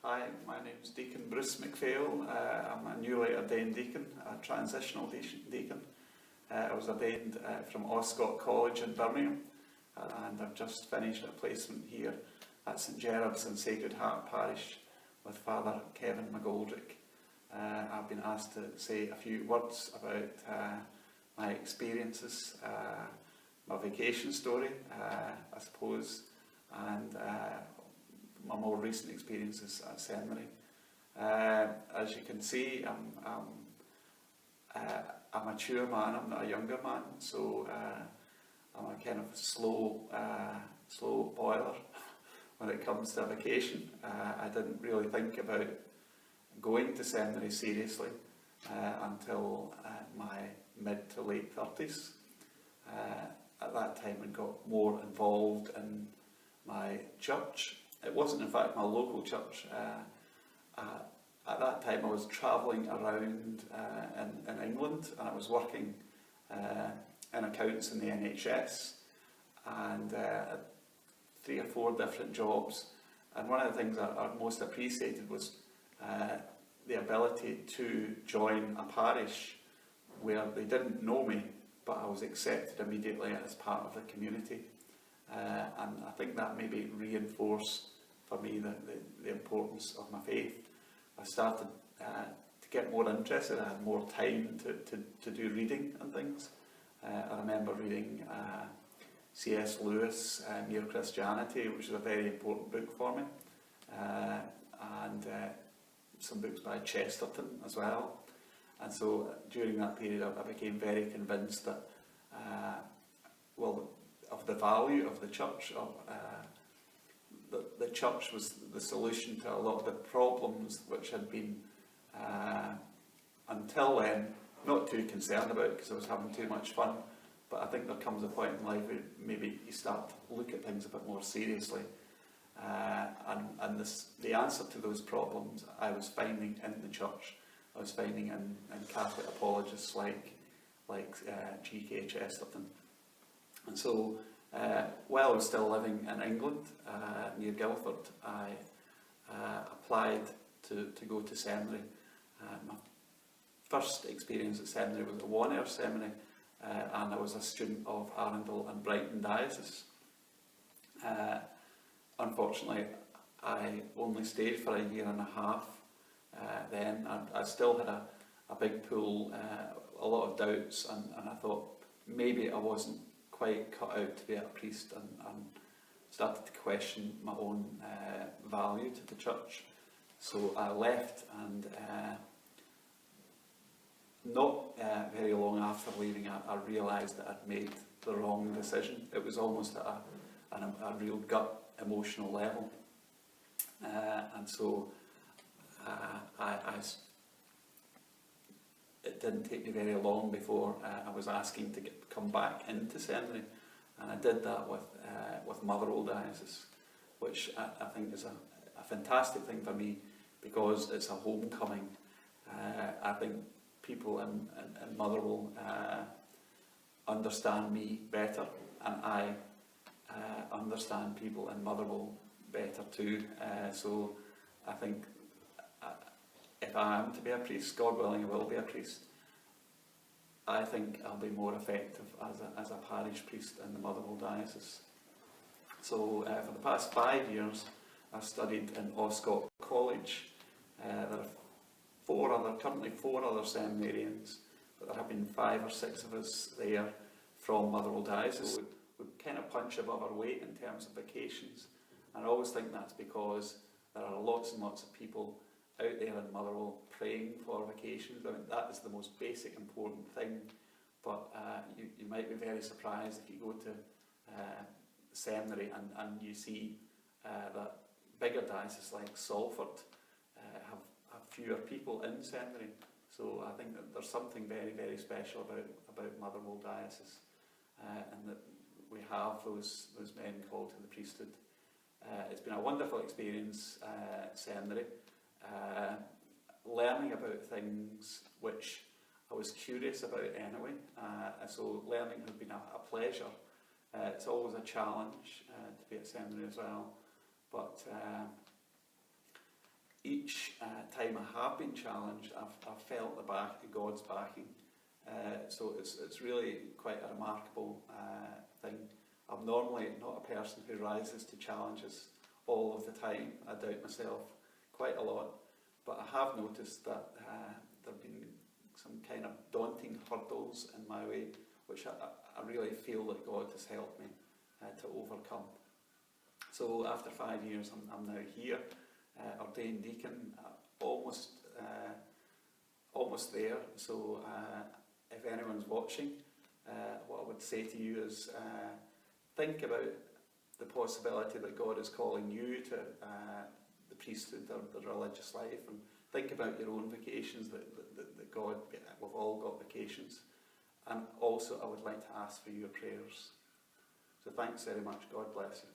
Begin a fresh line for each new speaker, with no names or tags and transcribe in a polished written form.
Hi, my name's Deacon Bruce McPhail. I'm a newly ordained deacon, a transitional deacon. I was ordained from Oscott College in Birmingham, and I've just finished a placement here at St Gerard's in Sacred Heart Parish with Father Kevin McGoldrick. I've been asked to say a few words about my experiences, my vacation story, I suppose, and my more recent experiences at seminary. As you can see, I'm a mature man, I'm not a younger man, so I'm a kind of slow boiler when it comes to vacation. I didn't really think about going to seminary seriously until my mid to late 30s. At that time I got more involved in my church. It wasn't in fact my local church. At that time I was travelling around in England, and I was working in accounts in the NHS, and 3 or 4 different jobs. And one of the things I most appreciated was the ability to join a parish where they didn't know me, but I was accepted immediately as part of the community. And I think that maybe reinforced for me the importance of my faith. I started to get more interested. I had more time to do reading and things. I remember reading C.S. Lewis, Mere Christianity, which is a very important book for me, and some books by Chesterton as well. And so during that period I became very convinced that, of the value of the church, the church was the solution to a lot of the problems which had been, until then, not too concerned about because I was having too much fun. But I think there comes a point in life where maybe you start to look at things a bit more seriously. And the answer to those problems I was finding in the church. I was finding in Catholic apologists like G.K. Chesterton. And so, while I was still living in England, near Guildford, I applied to go to seminary. My first experience at seminary was at one-year seminary, and I was a student of Arundel and Brighton Diocese. Unfortunately, I only stayed for a year and a half then, and I still had a big pool, a lot of doubts, and I thought maybe I wasn't quite cut out to be a priest, and started to question my own value to the church. So I left, and not very long after leaving I realised that I'd made the wrong decision. It was almost at a real gut emotional level, and so it didn't take me very long before I was asking to come back into seminary, and I did that with Motherwell Diocese, which I think is a fantastic thing for me because it's a homecoming. I think people in Motherwell understand me better, and I understand people in Motherwell better too. So I think if I am to be a priest, God willing I will be a priest, I think I'll be more effective as a parish priest in the Motherwell Diocese. So for the past 5 years I've studied in Oscott College. There are currently 4 other seminarians, but there have been 5 or 6 of us there from Motherwell Diocese. We kind of punch above our weight in terms of vacations, and I always think that's because there are lots and lots of people out there in Motherwell praying for vacations. I mean, that is the most basic important thing, but you might be very surprised if you go to seminary and you see that bigger dioceses like Salford have fewer people in seminary. So I think that there's something very, very special about Motherwell Diocese, and that we have those men called to the priesthood. It's been a wonderful experience at seminary, learning about things which I was curious about anyway, so learning has been a pleasure. It's always a challenge to be at seminary as well, but each time I have been challenged, I've felt God's backing. So it's really quite a remarkable thing. I'm normally not a person who rises to challenges all of the time. I doubt myself quite a lot, but I have noticed that there have been some kind of daunting hurdles in my way, which I really feel that God has helped me to overcome. So after 5 years, I'm now here, ordained deacon, almost there. So if anyone's watching, what I would say to you is think about the possibility that God is calling you to the priesthood or the religious life, and think about your own vocations, that God, we've all got vocations. And also I would like to ask for your prayers. So thanks very much. God bless you.